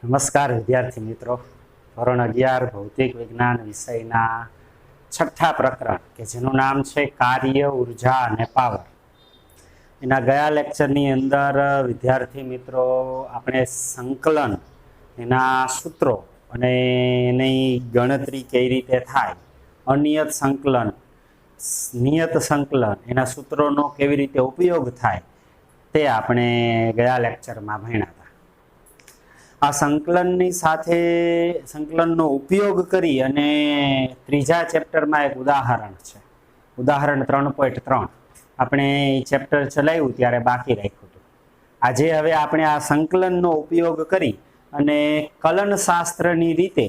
નમસ્કાર વિદ્યાર્થી મિત્રો, ધોરણ 11 ભૌતિક વિજ્ઞાન વિષયના છઠ્ઠા પ્રકરણ કે જેનું નામ છે કાર્ય, ઉર્જા અને પાવર. એના ગયા લેક્ચરની અંદર વિદ્યાર્થી મિત્રો આપણે સંકલન, એના સૂત્રો અને એની ગણતરી કઈ રીતે થાય, અનિયત સંકલન, નિયત સંકલન, એના સૂત્રોનો કેવી રીતે ઉપયોગ થાય તે આપણે ગયા લેક્ચરમાં ભણ્યા હતા. આ સંકલનની સાથે સંકલનનો ઉપયોગ કરી અને ત્રીજા ચેપ્ટરમાં એક ઉદાહરણ છે, ઉદાહરણ 3.3 આપણે એ ચેપ્ટર ચલાવ્યું ત્યારે બાકી રાખ્યું હતું. આજે હવે આપણે આ સંકલનનો ઉપયોગ કરી અને કલનશાસ્ત્રની રીતે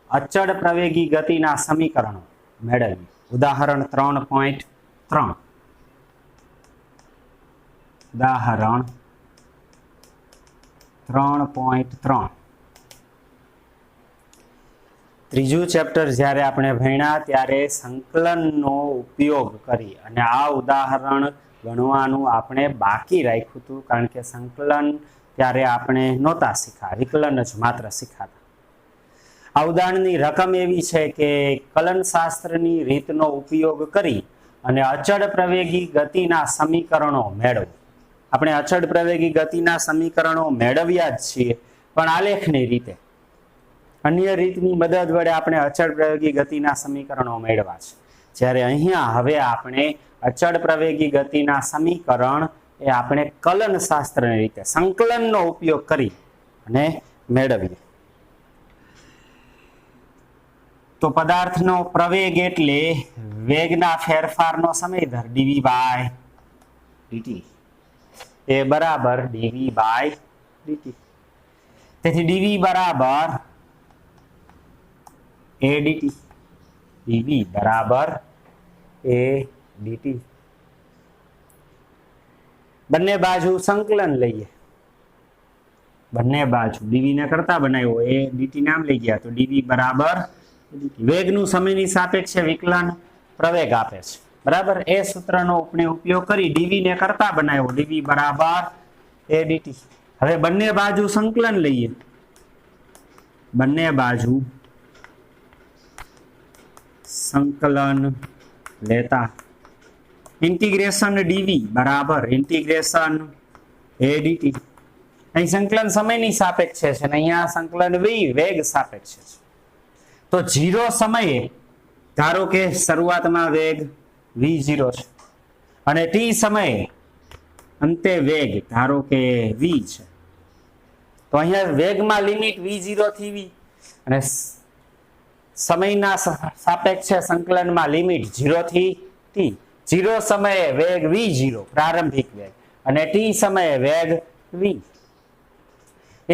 અચળ પ્રવેગી ગતિના સમીકરણો મેળવીએ. ઉદાહરણ 3.3 ઉદાહરણ 3.3 ત્રીજું ચેપ્ટર જ્યારે આપણે ભણ્યા ત્યારે સંકલનનો ઉપયોગ કરી અને આ ઉદાહરણ ગણવાનું આપણે બાકી રાખ્યું હતું, કારણ કે સંકલન ત્યારે આપણે નહોતા શીખ્યા, વિકલન જ માત્ર શીખાતા. આ ઉદાહરણની રકમ એવી છે કે કલનશાસ્ત્રની રીતનો ઉપયોગ કરી અને અચળ પ્રવેગી ગતિના સમીકરણો મેળવો. આપણે અચળ પ્રવેગી ગતિના સમીકરણો મેળવ્યા જ છીએ, પણ આલેખની રીતે, અન્ય રીતની મદદ વડે આપણે અચળ પ્રવેગી ગતિના સમીકરણો મેળવ્યા છે. જ્યારે અહીંયા હવે આપણે અચળ પ્રવેગી ગતિના સમીકરણ એ આપણે કલનશાસ્ત્રની રીતે સંકલનનો ઉપયોગ કરી અને મેળવીએ. તો પદાર્થનો પ્રવેગ એટલે વેગના ફેરફારનો સમય દર dv બાય dt એ બરાબર dv બાય dt. તેથી dv બરાબર a dt, dv બરાબર a dt. બંને બાજુ સંકલન લઈએ, બંને બાજુ dv ને કરતા બનાવ્યો, a dt નામ લઈ ગયા તો dv બરાબર વેગનું સમયની સાપેક્ષે વિકલન પ્રવેગ આપે છે, બરાબર. એ સૂત્રનો આપણે ઉપયોગ કરી dv ને કરતા બનાવ્યો, dv બરાબર a dt. હવે બંને બાજુ સંકલન લઈએ, બંને બાજુ સંકલન લેતા ઇન્ટિગ્રેશન dv બરાબર ઇન્ટિગ્રેશન a dt. અહીં સંકલન સમયની સાપેક્ષે છે અને અહીંયા સંકલન વેગ સાપેક્ષે છે. તો 0 સમયે ધારો કે શરૂઆતમાં વેગ v0 છે અને t સમયે અંતે વેગ ધારો કે v છે. તો અહીંયા વેગમાં લિમિટ v0 થી v અને સમયના સાપેક્ષે સંકલનમાં લિમિટ 0 થી t. 0 સમયે વેગ v0 પ્રારંભિક વેગ અને t સમયે વેગ v.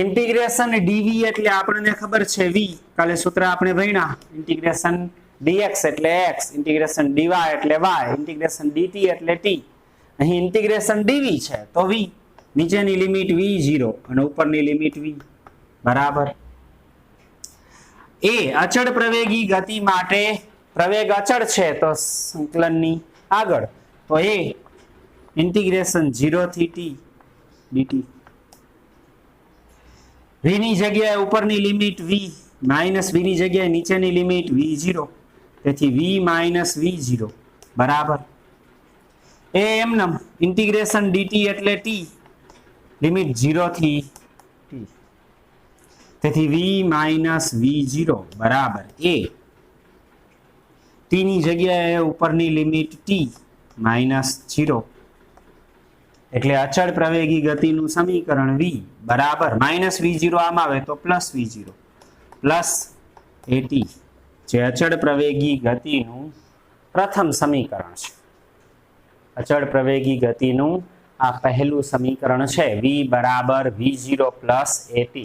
ઇન્ટિગ્રેશન dv એટલે આપણને ખબર છે v, કાલે સૂત્ર આપણે ભણ્યા. ઇન્ટિગ્રેશન dx એટલે x, ઇન્ટિગ્રેશન dy એટલે y, ઇન્ટિગ્રેશન dt એટલે t. અહીં ઇન્ટિગ્રેશન dv છે તો v, નીચેની લિમિટ v0 અને ઉપરની લિમિટ v બરાબર. એ અચળ પ્રવેગી ગતિ માટે પ્રવેગ અચળ છે તો સંકલનની આગળ તો એ ઇન્ટિગ્રેશન 0 થી t dt. v ની જગ્યાએ ઉપરની લિમિટ v માઇનસ v ની જગ્યાએ નીચેની લિમિટ v0, તેથી v માઇનસ v0 બરાબર એ એમનેમ ઇન્ટિગ્રેશન dt એટલે t, લિમિટ 0 થી t, તેથી v માઇનસ v0 બરાબર એ t ની જગ્યાએ ઉપરની લિમિટ t માઇનસ 0, એટલે અચળ પ્રવેગી ગતિનું સમીકરણ v બરાબર માઇનસ v0 આમ આવે તો પ્લસ v0 પ્લસ at, જે અચળ પ્રવેગી ગતિનું પ્રથમ સમીકરણ છે. અચળ પ્રવેગી ગતિનું આ પહેલું સમીકરણ છે, v બરાબર v0 પ્લસ at.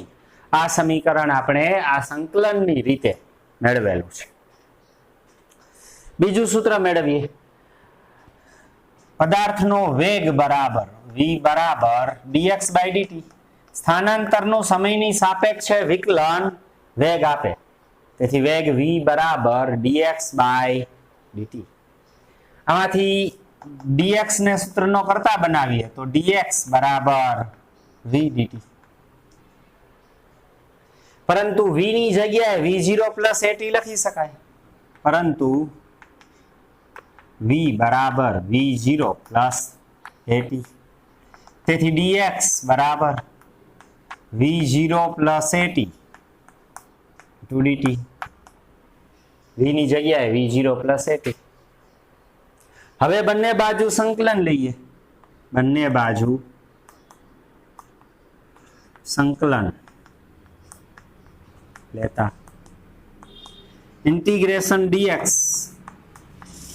આ સમીકરણ આપણે આ સંકલનની રીતે મેળવેલું છે. બીજું સૂત્ર મેળવીએ. પદાર્થનો વેગ બરાબર v બરાબર dx બાય dt. સ્થાનાંતરનું સમયની સાપેક્ષે વિકલન વેગ આપે, તેથી વેગ v બરાબર dx બાય dt. આમાંથી dx ને સૂત્રનો કરતા બનાવીએ તો dx બરાબર v dt. પરંતુ v ની જગ્યાએ v0 પ્લસ at લખી શકાય, પરંતુ v બરાબર v0 પ્લસ at, તેથી dx બરાબર v0 plus at to dt, v ની જગ્યાએ v0 પ્લસ at. હવે બંને બાજુ સંકલન લઈએ, બંને બાજુ સંકલન લેતા इंटीग्रेशन dx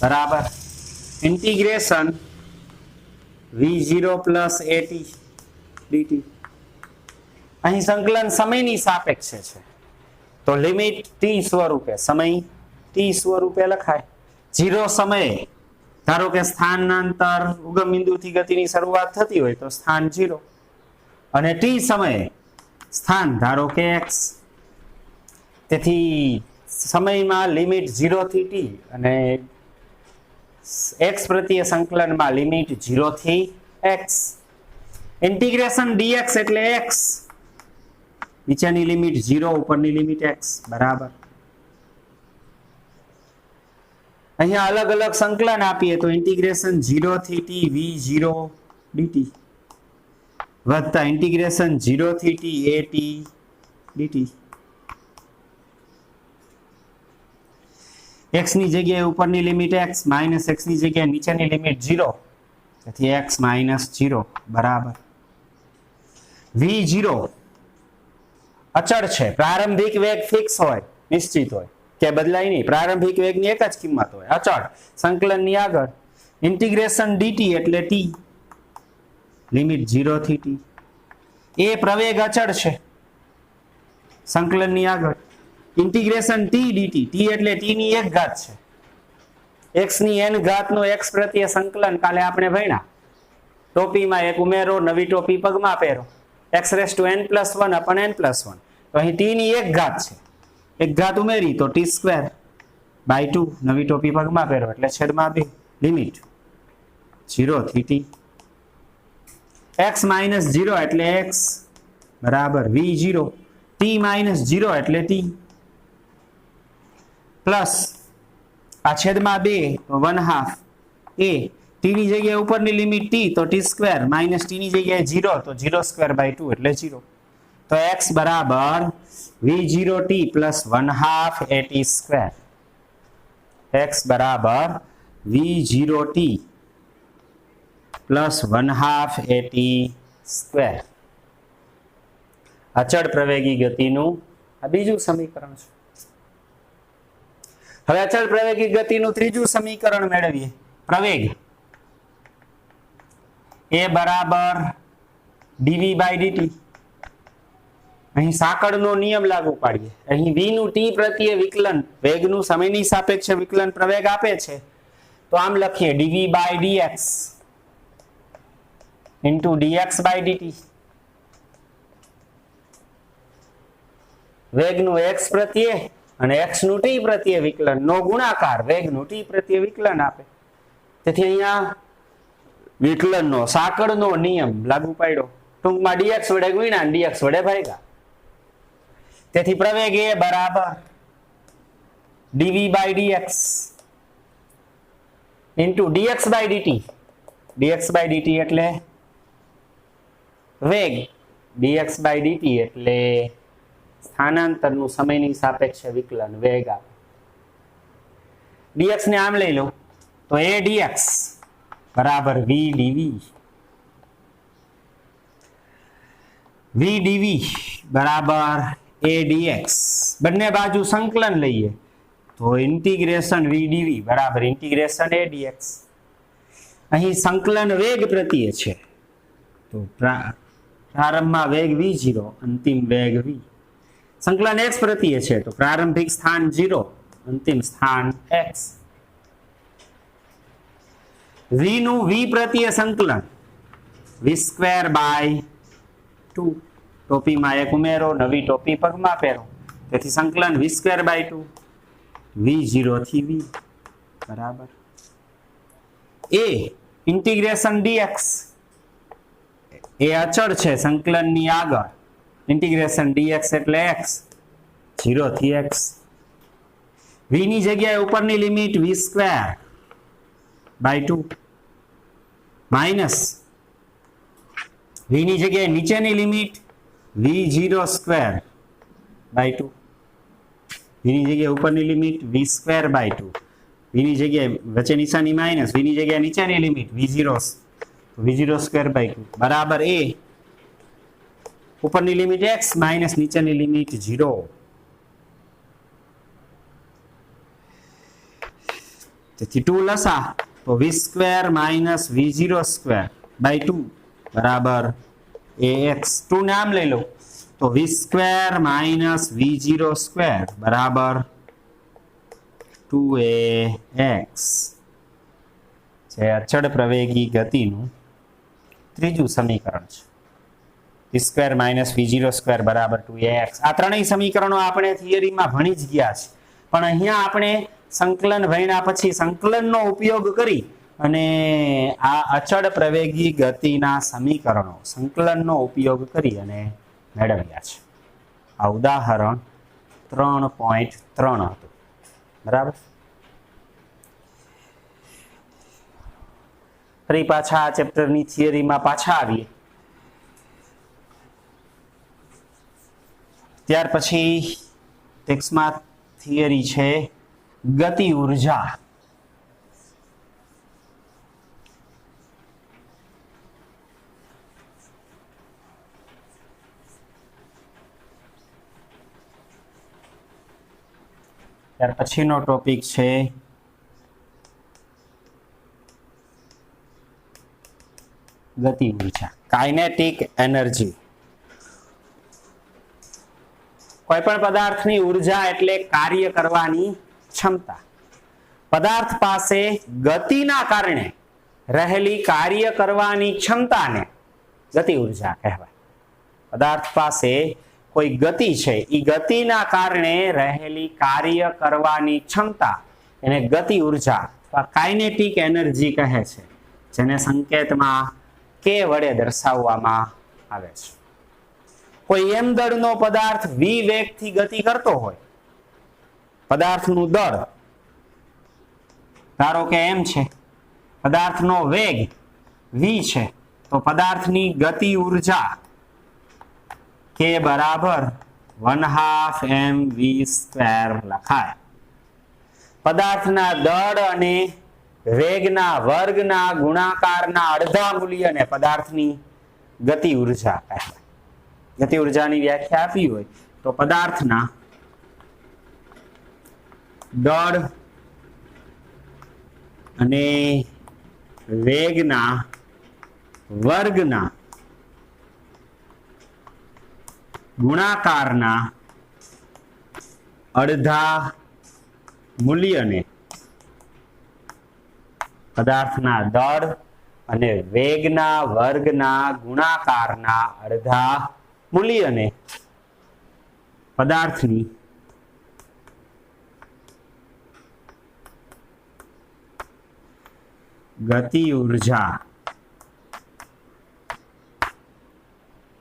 बराबर integration v0 plus at dt. અહીં સંકલન સમયની સાપેક્ષે છે તો લિમિટ t સ્વરૂપે, સમય t સ્વરૂપે લખાય. 0 સમયે ધારો કે સ્થાનાંતર ઉગમ બિંદુથી ગતિની શરૂઆત થતી હોય તો સ્થાન 0, અને t સમયે સ્થાન ધારો કે x. તેથી સમયમાં લિમિટ 0 થી t અને x પ્રત્યે સંકલનમાં લિમિટ 0 થી x. ઇન્ટિગ્રેશન dx એટલે x, નીચેની લિમિટ 0, ઉપરની લિમિટ x બરાબર. અહીંયા અલગ અલગ સંકલન આપીએ તો ઇન્ટિગ્રેશન 0 થી t v0 dt વત્તા ઇન્ટિગ્રેશન 0 થી t at dt. x ની જગ્યાએ ઉપરની લિમિટ x માઇનસ x ની જગ્યાએ નીચેની લિમિટ 0, તેથી x માઇનસ 0 બરાબર. v0 અચળ છે, પ્રારંભિક વેગ ફિક્સ હોય, નિશ્ચિત હોય કે બદલાય નહીં, પ્રારંભિક વેગની એક જ કિંમત હોય, અચળ. સંકલનની આગળ ઇન્ટિગ્રેશન dt એટલે t, લિમિટ 0 થી t. એ પ્રવેગ અચળ છે, સંકલનની આગળ ઇન્ટિગ્રેશન t dt, t એટલે t ની એક ઘાત છે, x ની n ઘાતનો x પ્રત્યે સંકલન કાલે આપણે ભણ્યા. ટોપીમાં એક ઉમેરો, નવી ટોપી પગમાં પહેરો, x⁻n+1 upon n+1. તો અહીં t ની એક ઘાત છે, એક ઘાત ઉમેરી તો t²/2, નવી ટોપી પગમાં પહેરો એટલે છેદમાં 2, લિમિટ 0 થી t. x - 0 એટલે x બરાબર v0, t - 0 એટલે t, પ્લસ આ છેદમાં 2 તો 1/2 a. t ની જગ્યાએ ઉપરની લિમિટ t તો t² માઇનસ t ની જગ્યાએ 0 તો 0²/2 એટલે 0. તો x બરાબર v0t પ્લસ 1/2 at². x બરાબર v0t પ્લસ 1/2 at². અચળ પ્રવેગી ગતિનું આ બીજું સમીકરણ છે. હવે અચળ પ્રવેગી ગતિનું ત્રીજું સમીકરણ મેળવીએ. પ્રવેગ a બરાબર dv/dt. અહીં સાંકળનો નિયમ લાગુ પાડીએ. અહીં v નું t પ્રત્યે વિકલન, વેગનું સમયની સાપેક્ષે વિકલન પ્રવેગ આપે છે તો આમ લખીએ dv/dx into dx/dt. વેગનું x પ્રત્યે અને x નું t પ્રત્યે વિકલન નો ગુણાકાર વેગનું t પ્રત્યે વિકલન આપે. તેથી અહીંયા વિકલનનો સાંકળનો નિયમ લાગુ પાડ્યો. ટૂંકમાં dx વડે ગુણ્યા dx વડે ભાગ્યા. તેથી પ્રવેગ a બરાબર dv/dx into dx/dt. dx/dt એટલે વેગ, dx/dt એટલે સ્થાનાંતરનું સમયની સાપેક્ષે વિકલન, વેગ આપે. dx ને આમ લઈ લો તો a dx બરાબર v dv. v dv બરાબર a dx. બંને બાજુ સંકલન લઈએ તો ઇન્ટિગ્રેશન v dv બરાબર ઇન્ટિગ્રેશન a dx. અહીં સંકલન વેગ પ્રત્યે છે તો પ્રારંભમાં વેગ v0, અંતિમ વેગ v. સંકલન x પ્રત્યે છે તો પ્રારંભિક સ્થાન 0, અંતિમ સ્થાન x. v નું v પ્રત્યે સંકલન v²/2. ટોપીમાં એક ઉમેરો, નવી ટોપી પગમાં પહેરો, તેથી સંકલન v²/2, v0 થી v બરાબર. a ઇન્ટિગ્રેશન dx, એ અચળ છે, સંકલનની આગળ ઇન્ટિગ્રેશન dx એટલે x, 0 થી x v ની જગ્યાએ ઉપરની limit v square by 2 minus v ની જગ્યાએ નીચેની limit v0 square by 2 v ની જગ્યાએ ઉપરની limit v square by 2 v ની જગ્યાએ વચ્ચે નિશાની માઇનસ v ની જગ્યાએ નીચેની લિમિટ v0 સ્ક્વેર બાય 2 બરાબર a ઉપરની લિમિટ x માઇનસ નીચેની લિમિટ 0 તેથી 2 લસા તો v square minus v0 square by 2 બરાબર ax 2 નામ લઈ લો તો v square minus v0 square બરાબર 2ax જે અચળ પ્રવેગી ગતિનું ત્રીજું સમીકરણ છે v square minus v0 square બરાબર 2ax આ ત્રણેય સમીકરણો આપણે થિયરીમાં ભણી જ ગયા છે પણ અહીંયા આપણે સંકલન ભણ્યા પછી સંકલનનો ઉપયોગ કરી અને આ અચળ પ્રવેગી ગતિના સમીકરણો સંકલનનો ઉપયોગ કરી અને મેળવ્યા છે આ ઉદાહરણ 3.3 હતું બરાબર ફરી પાછા આ ચેપ્ટરની થિયરીમાં પાછા આવીએ ત્યાર પછી ટેક્સ્ટમાં થિયરી છે ગતિ ઉર્જા ત્યાર પછીનો ટોપિક છે ગતિ ઉર્જા કાઇનેટિક એનર્જી કોઈ પણ પદાર્થની ઉર્જા એટલે કાર્ય કરવાની ક્ષમતા પદાર્થ પાસે ગતિના કારણે રહેલી કાર્ય કરવાની ક્ષમતાને ગતિ ઉર્જા કહેવાય પદાર્થ પાસે કોઈ ગતિ છે એ ગતિના કારણે રહેલી કાર્ય કરવાની ક્ષમતા એને ગતિ ઉર્જા અથવા કાઇનેટિક એનર્જી કહે છે જેને સંકેતમાં કે વડે દર્શાવવામાં આવે છે કોઈ એમ દળનો પદાર્થ v વેગથી ગતિ કરતો હોય પદાર્થનું દળ ધારો કે m છે પદાર્થનો વેગ v છે તો પદાર્થની ગતિ ઉર્જા કે બરાબર 1/2 mv સ્ક્વેર લખાય પદાર્થના દળ અને વેગના વર્ગના ગુણાકારના અડધા મૂલ્યને પદાર્થની ગતિ ઉર્જા કહેવાય ગતિ ઉર્જાની વ્યાખ્યા આપી હોય તો પદાર્થના દળ અને વેગના વર્ગના ગુણાકારના અડધા મૂલ્યને પદાર્થના દળ અને વેગના વર્ગના ગુણાકારના અડધા મૂલ્યને પદાર્થની ગતિ ઉર્જા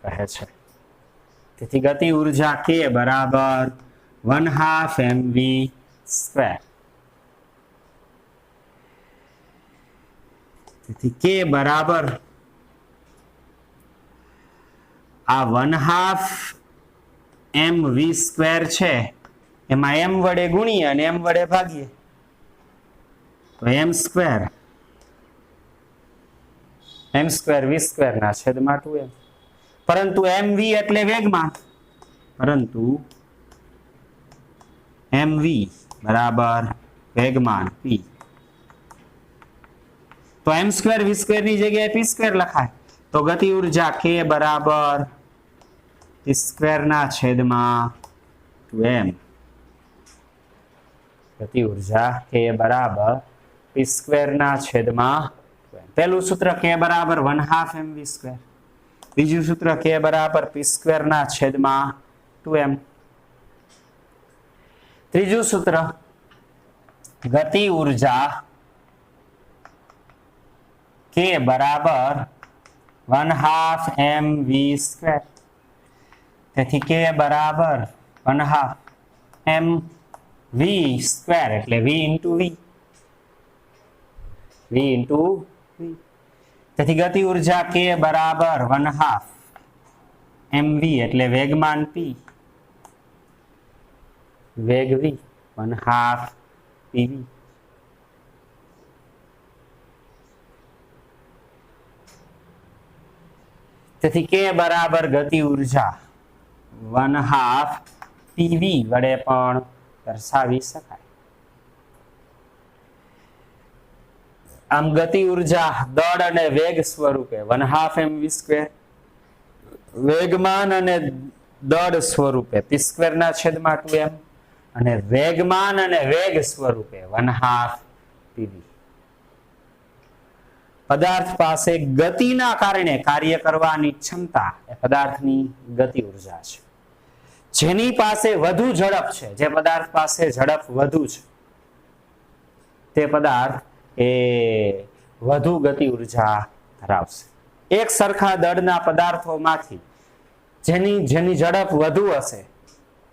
કહે છે તેથી ગતિ ઉર્જા કે બરાબર 1/2 mv સ્ક્વેર તેથી કે બરાબર આ 1/2 mv સ્ક્વેર છે એમાં m વડે ગુણીએ અને m વડે ભાગીએ તો m સ્ક્વેર v સ્ક્વેર ના છેદમાં 2m પરંતુ mv એટલે વેગમાં પરંતુ mv બરાબર વેગમાન p તો m સ્ક્વેર v સ્ક્વેર ની જગ્યાએ p સ્ક્વેર લખાય તો ગતિ ઉર્જા k બરાબર p સ્ક્વેર ના છેદમાં 2m ગતિ ઉર્જા k બરાબર p સ્ક્વેર ના છેદમાં 2m પહેલું સૂત્ર k બરાબર 1/2 mv સ્ક્વેર બીજું સૂત્ર k બરાબર p સ્ક્વેર ના છેદમાં 2m ત્રીજું સૂત્ર ગતિ ઉર્જા k બરાબર 1/2 mv સ્ક્વેર તેથી k બરાબર 1/2 એમ વી સ્ક્વેર એટલે વી ઇન્ટુ વી, વી ઇન્ટુ વી. તેથી ગતિ ઉર્જા કે બરાબર 1/2 mv એટલે વેગમાન p, વેગ v 1/2 pv. તેથી કે બરાબર ગતિ ઉર્જા 1/2 pv વડે પણ દર્શાવી શકાય. આમ ગતિ ઉર્જા દળ અને વેગ સ્વરૂપે 1/2 mv², વેગમાન અને દળ સ્વરૂપે p² ના છેદમાં 2m અને વેગમાન અને વેગ સ્વરૂપે 1/2 pv. પદાર્થ પાસે ગતિના કારણે કાર્ય કરવાની ક્ષમતા એ પદાર્થની ગતિ ઉર્જા છે. જેની પાસે વધુ ઝડપ છે, જે પદાર્થ પાસે ઝડપ વધુ છે, તે પદાર્થ એ વધુ ગતિ ઉર્જા ધરાવશે. એક સરખા દળના પદાર્થોમાંથી જેની ઝડપ વધુ હશે,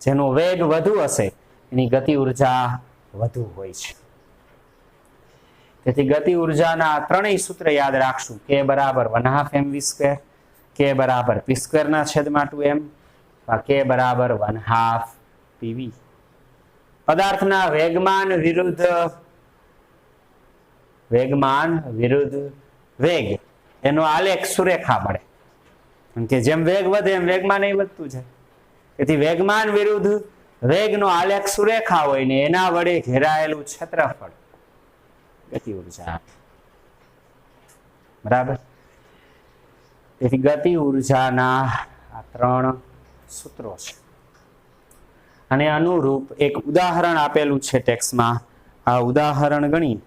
જેનો વેગ વધુ હશે, એની ગતિ ઉર્જા વધુ હોય છે. તેથી ગતિ ઉર્જાના ત્રણેય સૂત્ર યાદ રાખશું. કે બરાબર 1/2 mv², કે બરાબર p² ના છેદમાં 2m, કે બરાબર 1/2 pv. પદાર્થના વેગમાન વિરુદ્ધ વેગ એનો આલેખ સુરેખા મળે. કે જેમ વેગ વધે એમ વેગમાન એ વધતું છે. તેથી વેગમાન વિરુદ્ધ વેગનો આલેખ સુરેખા હોય ને એના વડે ઘેરાયેલું ક્ષેત્રફળ ગતિ ઉર્જા. બરાબર. તેથી ગતિ ઉર્જાના આ ત્રણ સૂત્રો છે. અને અનુરૂપ એક ઉદાહરણ આપેલું છે ટેક્સ્ટમાં. આ ઉદાહરણ ગણી.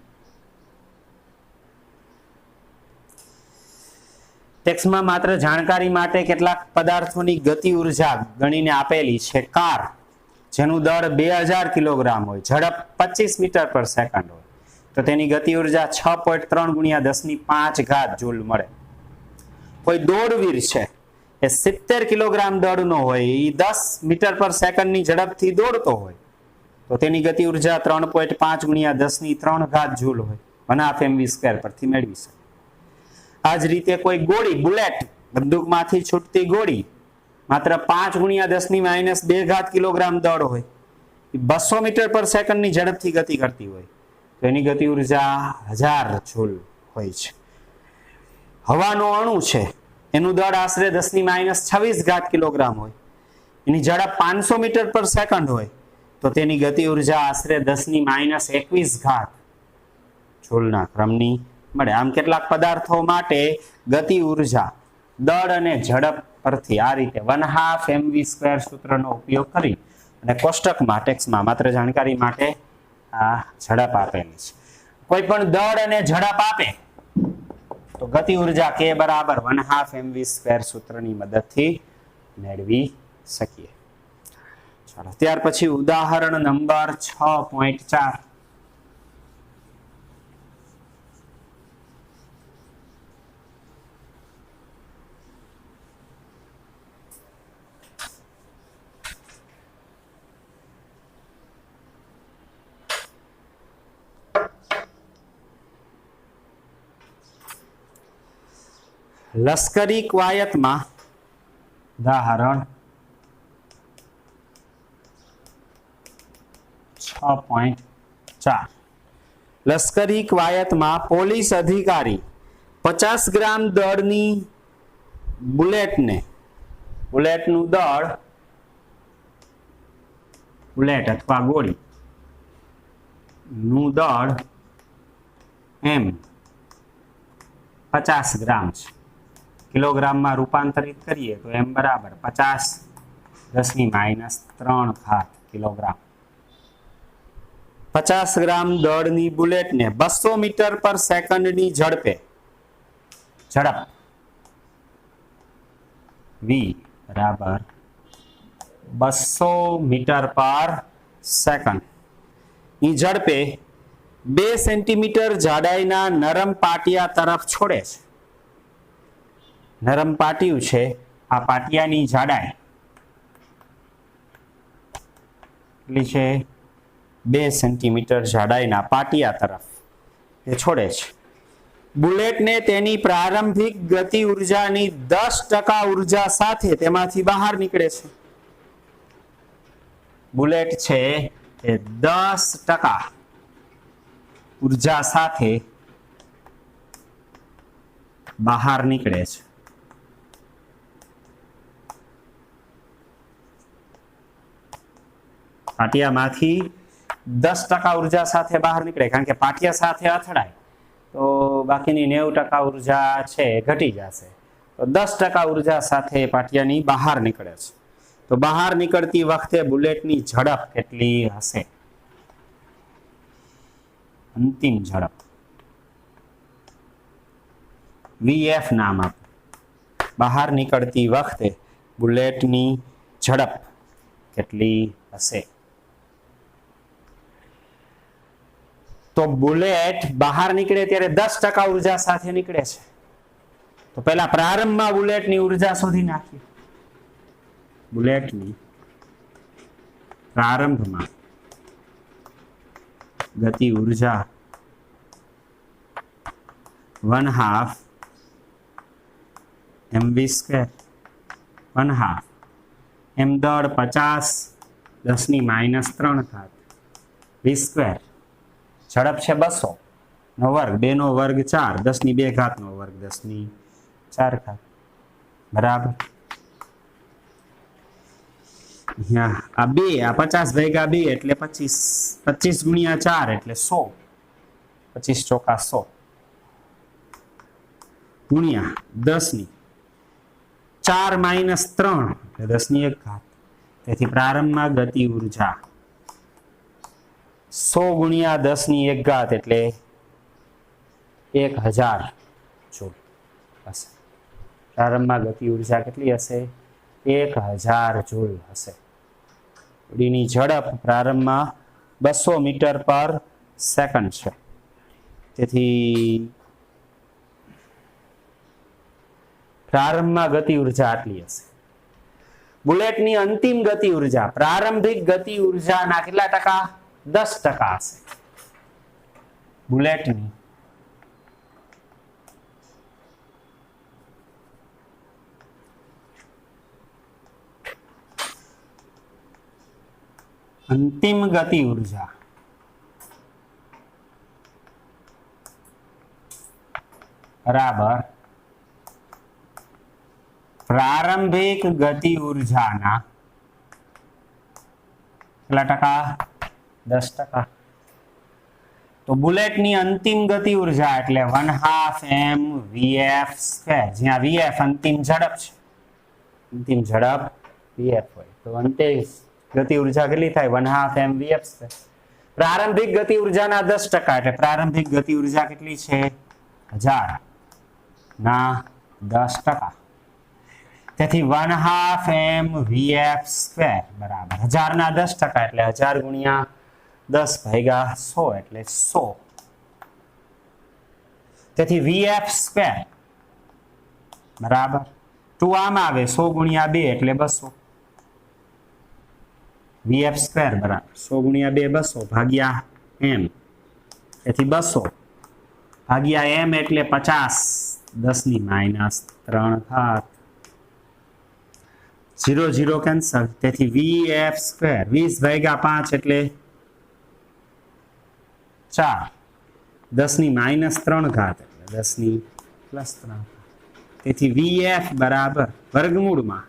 ટેક્સ્ટમાં માત્ર જાણકારી માટે કેટલાક પદાર્થોની ગતિ ઉર્જા ગણીને આપેલી છે. કાર જેનું દળ 2000 કિલોગ્રામ હોય, ઝડપ 25 મીટર પર સેકન્ડ હોય, તો તેની ગતિ ઉર્જા 6.3 × 10⁵ જૂલ મળે. કોઈ દોડવીર છે એ 70 કિલોગ્રામ દળનો હોય, એ 10 મીટર પર સેકન્ડની ઝડપથી દોડતો હોય, તો તેની ગતિ ઉર્જા 3.5 × 10⁵ જૂલ હોય. 1/2 mv² પરથી મેળવી શકે. આ જ રીતે કોઈ ગોળી, બુલેટ, બંદૂકમાંથી છૂટતી ગોળી માત્ર 5 × 10⁻² કિલોગ્રામ દળ હોય, 200 મીટર પર સેકન્ડની ઝડપથી ગતિ કરતી હોય, તો એની ગતિ ઉર્જા 1000 જૂલ હોય છે. હવાનો અણુ છે, એનું દળ આશરે 10⁻26 કિલોગ્રામ હોય, એની ઝડપ 500 મીટર પર સેકન્ડ હોય, તો તેની ગતિ ઉર્જા આશરે 10⁻21 જૂલના ક્રમની મળે. આમ કેટલાક પદાર્થો માટે ગતિ ઉર્જા દળ અને ઝડપ પરથી આ રીતે 1/2 mv² સૂત્રનો ઉપયોગ કરી અને કોષ્ટકમાં ટેક્સ્ટમાં માત્ર જાણકારી માટે આ ઝડપ આપેલી છે. કોઈ પણ દળ અને ઝડપ આપે તો ગતિ ઉર્જા કે બરાબર 1/2 mv² સૂત્રની મદદથી મેળવી શકીએ. ચાલો ત્યાર પછી ઉદાહરણ નંબર 6.4. લશ્કરી કવાયતમાં ઉદાહરણ 6.4. લશ્કરી કવાયતમાં પોલીસ અધિકારી 50 ગ્રામ દળની બુલેટનું દળ, બુલેટ અથવા ગોળી નું દળ એમ 50 ગ્રામ છે. કિલોગ્રામમાં રૂપાંતરિત કરીએ તો એમ બરાબર 50⁻³ કિલોગ્રામ. 50 ગ્રામ દળની બુલેટને 200 મીટર પર સેકન્ડની ઝડપ v બરાબર 200 મીટર પર સેકન્ડ ની ઝડપે 2 સેન્ટીમીટર જાડાઈના નરમ પાટિયા તરફ છોડે છે. નરમ પાટિયું છે, આ પાટિયાની જાડાઈ કેટલી છે 2 સેન્ટીમીટર જાડાઈના પાટિયા તરફ એ છોડે છે. બુલેટને તેની પ્રારંભિક ગતિ ઉર્જાની 10% ઉર્જા સાથે તેમાંથી બહાર નીકળે છે. બુલેટ છે એ 10% ઉર્જા સાથે બહાર નીકળે છે. પાટિયામાંથી 10% ઉર્જા સાથે બહાર નીકળે, કારણ કે પાટિયા સાથે અથડાય તો બાકીની 90% ઉર્જા છે ઘટી જશે. તો 10% ઉર્જા સાથે પાટિયાની બહાર નીકળે છે. તો બહાર નીકળતી વખતે બુલેટની ઝડપ કેટલી હશે? અંતિમ ઝડપ VF નામ આપો. બહાર નીકળતી વખતે બુલેટની ઝડપ કેટલી હશે? તો બુલેટ બહાર નીકળે ત્યારે 10% ઉર્જા સાથે નીકળે છે. તો પહેલા પ્રારંભમાં બુલેટની ઉર્જા શોધી નાખીએ. બુલેટની પ્રારંભમાં ગતિ ઉર્જા 1/2 mv², 1/2 m દળ 50 10⁻³ v². ઝડપ છે 200 નો વર્ગ, 2 નો વર્ગ 4, 10⁻² નો વર્ગ 10⁻⁴. બરાબર. આ 2 આ 50 ભાગ્યા 2 એટલે 25, 25 ગુણ્યા 4 એટલે 100, 25 ચોકા 100 ગુણ્યા 10⁻⁴ એટલે 10⁻1. તેથી પ્રારંભમાં ગતિ ઉર્જા 100 ગુણ્યા 10⁻1 એટલે 1000 જૂલ હશે. પ્રારંભમાં ગતિ ઉર્જા કેટલી હશે? 1000 જૂલ હશે. ઉડીની ઝડપ પ્રારંભમાં 200 મીટર પર સેકન્ડ છે. તેથી પ્રારંભમાં ગતિ ઉર્જા આટલી હશે. બુલેટની અંતિમ ગતિ ઉર્જા પ્રારંભિક ગતિ ઉર્જાના કેટલા ટકા? 10% હશે. બુલેટની અંતિમ ગતિ ઉર્જા બરાબર પ્રારંભિક ગતિ ઉર્જાના કેટલા ટકા? 10%. તો બુલેટની અંતિમ ગતિ ઉર્જા એટલે 1/2 mvf², જ્યાં vf અંતિમ ઝડપ છે. અંતિમ ઝડપ vf હોય તો અંતિમ ગતિ ઉર્જા કેટલી થાય? 1/2 mvf². પ્રારંભિક ગતિ ઉર્જાના 10% એટલે પ્રારંભિક ગતિ ઉર્જા કેટલી છે? 1000 ના 10%. તેથી 1/2 mvf² બરાબર 1000 ના 10% એટલે 1000 ગુણ્યા 10/100 એટલે 100. તેથી vf² બરાબર 2 આમ આવે 100 ગુણ્યા 2 એટલે 200. vf² બરાબર 100 ગુણ્યા 2 200 ભાગ્યા m. તેથી 200 ભાગ્યા m એટલે 50 10⁻³ 0 0 કેન્સલ. તેથી vf² 20/5 એટલે 4, 10⁻³ એટલે 10⁻3. તેથી vf બરાબર વર્ગમૂળમાં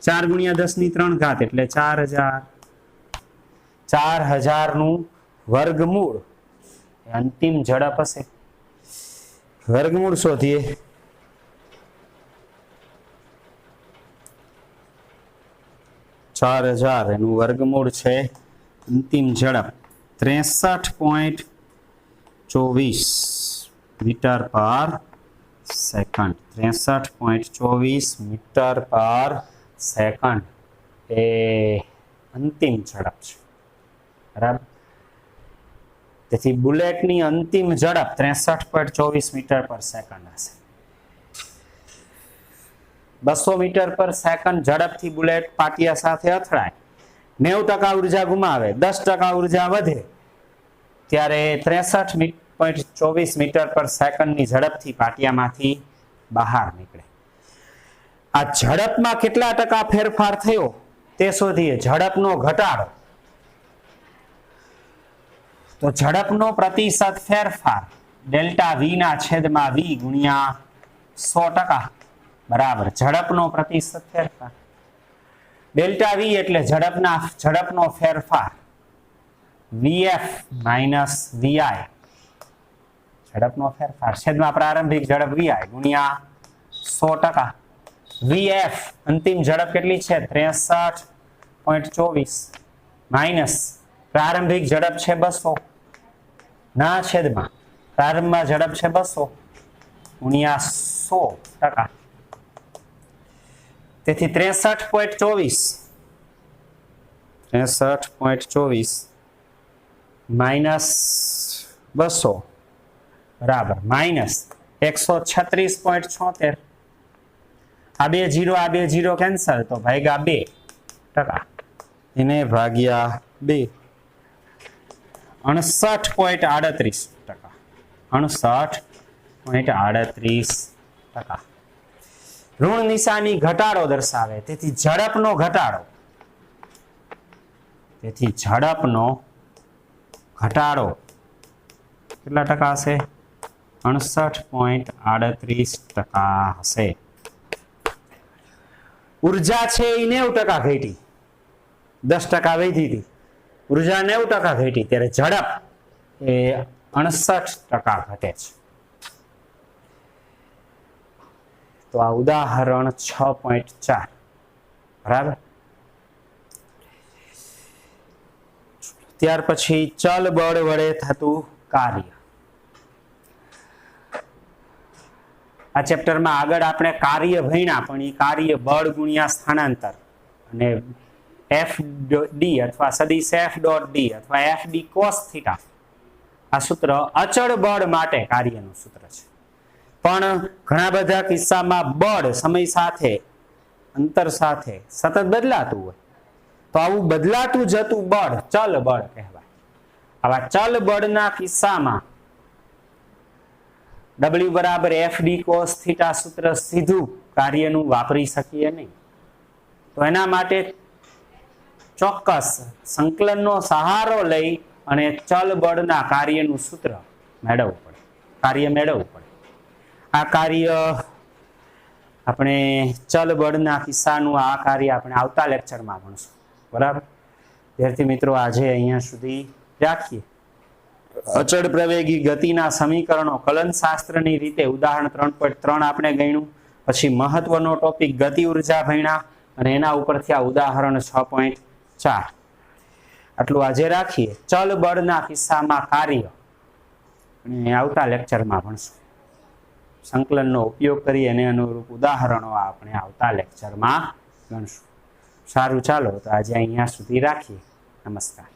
4 ગુણ્યા 10⁻³ એટલે 4000. 4000 નું વર્ગમૂળ અંતિમ ઝડપ હશે. વર્ગમૂળ શોધીએ. ચાર હજાર એનું વર્ગમૂળ છે અંતિમ ઝડપ 63.24 મીટર પર સેકન્ડ. 63.24 મીટર પર સેકન્ડ એ અંતિમ ઝડપ છે. બરાબર. તેથી બુલેટની અંતિમ ઝડપ 63.24 મીટર પર સેકન્ડ હશે. 200 મીટર પર સેકન્ડ ઝડપથી બુલેટ પાટિયા સાથે અથડાય 90% ઉર્જા ગુમાવે, 10% ઉર્જા વધે ત્યારે 63.24 મીટર પર સેકન્ડની ઝડપથી પાટિયામાંથી બહાર નીકળે. આ ઝડપમાં કેટલા ટકા ફેરફાર થયો તે શોધીએ. ઝડપનો ઘટાડો, તો ઝડપનો પ્રતિશત ફેરફાર ડેલ્ટા વી ના છેદમાં વી ગુણ્યા 100% બરાબર ઝડપનો પ્રતિશત ફેરફાર. ડેલ્ટા વી એટલે ઝડપનો ફેરફાર, વીએફ માઇનસ વીઆઈ ઝડપનો ફેરફાર છેદમાં પ્રારંભિક ઝડપ વીઆઈ ગુણ્યા 100%. વીએફ અંતિમ ઝડપ કેટલી છે 63.24 માઇનસ પ્રારંભિક ઝડપ છે 200 ના છેદમાં પ્રારંભમાં ઝડપ છે 200 ગુણ્યા 100%. તેથી 63.24 માઇનસ 200 બરાબર માઇનસ 136.76. આ બે જીરો કેન્સલ તો ભાગ્યા 2%. એને ભાગ્યા 2 69.38%. 69.38%. ઋણ નિશાની ઘટાડો દર્શાવે, તેથી ઝડપનો ઘટાડો. કેટલા ટકા હશે? 69.38% હશે. ઉર્જા છે એ 90% ઘટી, 10% વધી હતી. ઉર્જા 90% ઘટી ત્યારે ઝડપ એ 69% ઘટે છે. તો આ ઉદાહરણ 6.4 બરાબર. ત્યાર પછી ચલ બળ વડે થતું કાર્ય. આ ચેપ્ટરમાં આગળ આપણે કાર્ય ભણ્યા, પણ એ કાર્ય બળ ગુણ્યા સ્થાનાંતર અને એફ ડી અથવા સદિશ એફ ડોટ ડી અથવા એફ ડી કોસ થીટા આ સૂત્ર અચળ બળ માટે કાર્યનું સૂત્ર છે. પણ ઘણા બધા કિસ્સામાં બળ સમય સાથે અંતર સાથે સતત બદલાતું હોય, તો આવું બદલાતું જતું બળ ચલ બળ કહેવાય. આવા ચલ બળના કિસ્સામાં W બરાબર એફ ડી કોસ થીટા સૂત્ર સીધું કાર્યનું વાપરી શકીએ નહીં. તો એના માટે ચોક્કસ સંકલનનો સહારો લઈ અને ચલ બળના કાર્યનું સૂત્ર મેળવવું પડે. આ કાર્ય આપણે ચલ બળના કિસ્સાનું આ કાર્ય આપણે આવતા લેક્ચરમાં ભણશું. બરાબર વિદ્યાર્થી મિત્રો, આજે અહીંયા સુધી રાખીએ. અચળ પ્રવેગી ગતિના સમીકરણો કલનશાસ્ત્રની રીતે ઉદાહરણ 3.3 આપણે ગણ્યું. પછી મહત્વનો ટોપિક ગતિ ઉર્જા ભણ્યા અને એના ઉપરથી આ ઉદાહરણ 6.4 આટલું આજે રાખીએ. ચલ બળના કિસ્સામાં કાર્ય અને આવતા લેક્ચરમાં ભણશું. સંકલનનો ઉપયોગ કરી અને અનુરૂપ ઉદાહરણો આપણે આવતા લેક્ચરમાં ગણશું. સારું, ચાલો તો આજે અહીંયા સુધી રાખીએ. નમસ્કાર.